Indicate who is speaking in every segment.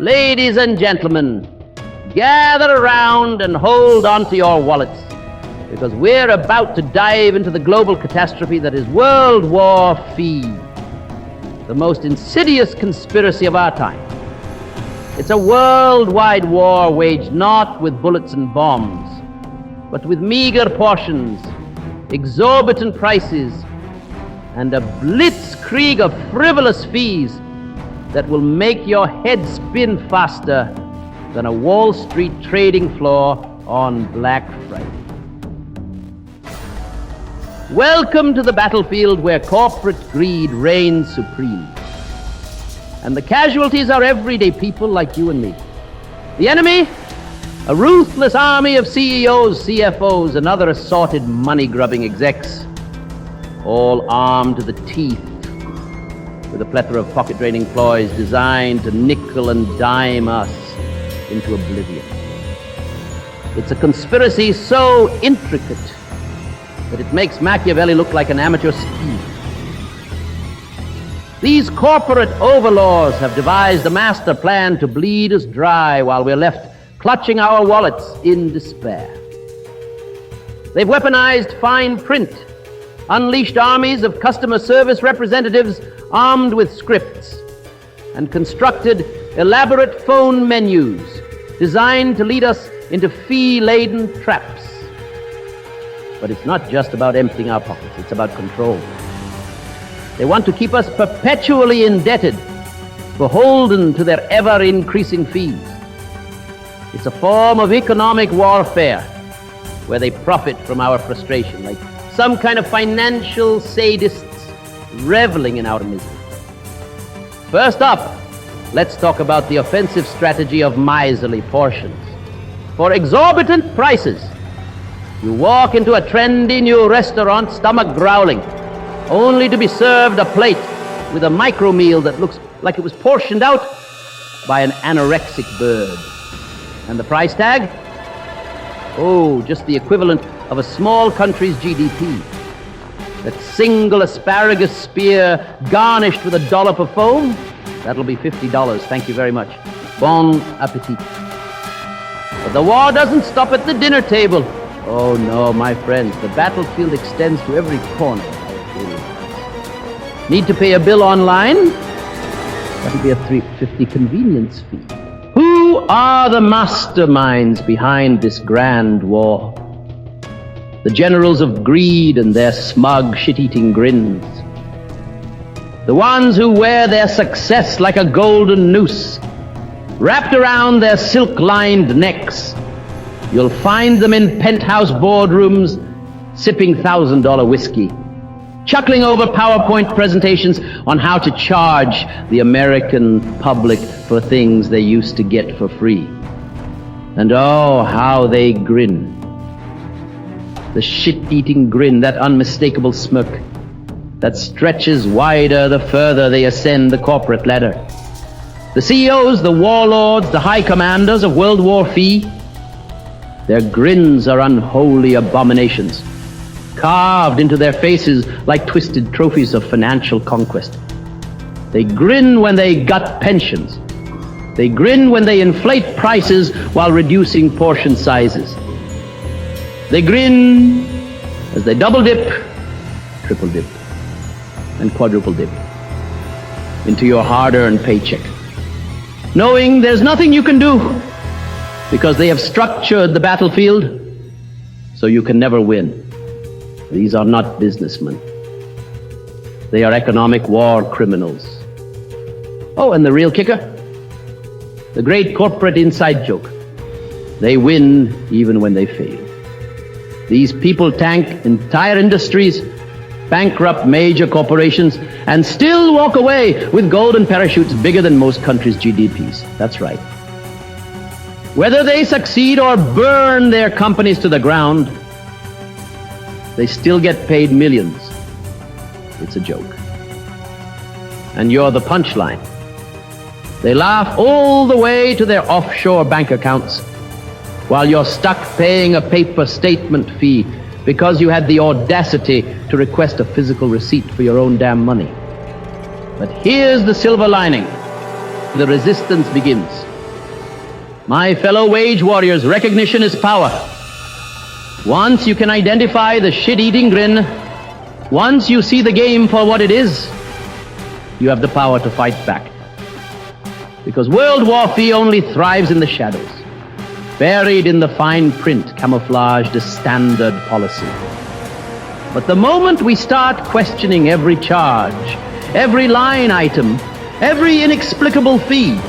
Speaker 1: Ladies and gentlemen, gather around and hold on to your wallets, because we're about to dive into the global catastrophe that is World War Fee, the most insidious conspiracy of our time. It's a worldwide war waged not with bullets and bombs, but with meager portions, exorbitant prices, and a blitzkrieg of frivolous fees that will make your head spin faster than a Wall Street trading floor on Black Friday. Welcome to the battlefield where corporate greed reigns supreme. And the casualties are everyday people like you and me. The enemy? A ruthless army of CEOs, CFOs, and other assorted money-grubbing execs, all armed to the teeth with a plethora of pocket-draining ploys designed to nickel and dime us into oblivion. It's a conspiracy so intricate that it makes Machiavelli look like an amateur ski. These corporate overlords have devised a master plan to bleed us dry while we're left clutching our wallets in despair. They've weaponized fine print, unleashed armies of customer service representatives armed with scripts, and constructed elaborate phone menus designed to lead us into fee-laden traps. But it's not just about emptying our pockets, it's about control. They want to keep us perpetually indebted, beholden to their ever-increasing fees. It's a form of economic warfare where they profit from our frustration, like some kind of financial sadists reveling in our misery. First up, let's talk about the offensive strategy of miserly portions. For exorbitant prices, you walk into a trendy new restaurant, stomach growling, only to be served a plate with a micro meal that looks like it was portioned out by an anorexic bird. And the price tag? Oh, just the equivalent of a small country's GDP. That single asparagus spear garnished with a dollop of foam? That'll be $50, thank you very much. Bon appetit. But the war doesn't stop at the dinner table. Oh no, my friends, the battlefield extends to every corner. Need to pay a bill online? That'll be a $3.50 convenience fee. Who are the masterminds behind this grand war? The generals of greed and their smug, shit-eating grins. The ones who wear their success like a golden noose, wrapped around their silk-lined necks. You'll find them in penthouse boardrooms, sipping $1,000 whiskey, chuckling over PowerPoint presentations on how to charge the American public for things they used to get for free. And oh, how they grin. The shit-eating grin, that unmistakable smirk, that stretches wider the further they ascend the corporate ladder. The CEOs, the warlords, the high commanders of World War Fee, their grins are unholy abominations, carved into their faces like twisted trophies of financial conquest. They grin when they gut pensions. They grin when they inflate prices while reducing portion sizes. They grin as they double dip, triple dip, and quadruple dip into your hard-earned paycheck, knowing there's nothing you can do because they have structured the battlefield so you can never win. These are not businessmen. They are economic war criminals. Oh, and the real kicker? The great corporate inside joke. They win even when they fail. These people tank entire industries, bankrupt major corporations, and still walk away with golden parachutes bigger than most countries' GDPs. That's right. Whether they succeed or burn their companies to the ground, they still get paid millions. It's a joke. And you're the punchline. They laugh all the way to their offshore bank accounts while you're stuck paying a paper statement fee because you had the audacity to request a physical receipt for your own damn money. But here's the silver lining. The resistance begins. My fellow wage warriors, recognition is power. Once you can identify the shit-eating grin, once you see the game for what it is, you have the power to fight back. Because World War III only thrives in the shadows, buried in the fine print, camouflaged as standard policy. But the moment we start questioning every charge, every line item, every inexplicable fee,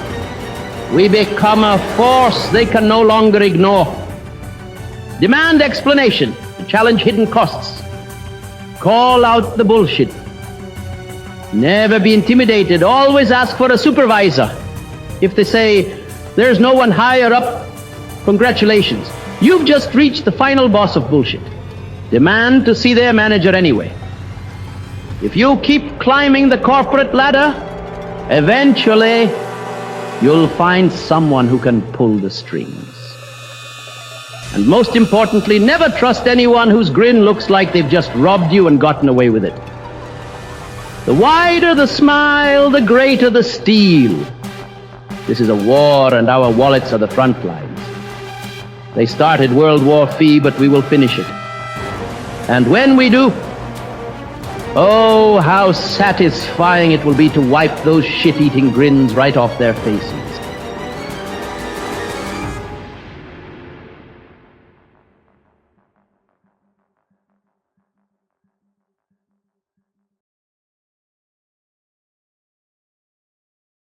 Speaker 1: we become a force they can no longer ignore. Demand explanation, challenge hidden costs, call out the bullshit. Never be intimidated, always ask for a supervisor. If they say, there's no one higher up, congratulations. You've just reached the final boss of bullshit. Demand to see their manager anyway. If you keep climbing the corporate ladder, eventually you'll find someone who can pull the strings. And most importantly, never trust anyone whose grin looks like they've just robbed you and gotten away with it. The wider the smile, the greater the steel. This is a war, and our wallets are the front lines. They started World War III, but we will finish it. And when we do, oh, how satisfying it will be to wipe those shit-eating grins right off their faces.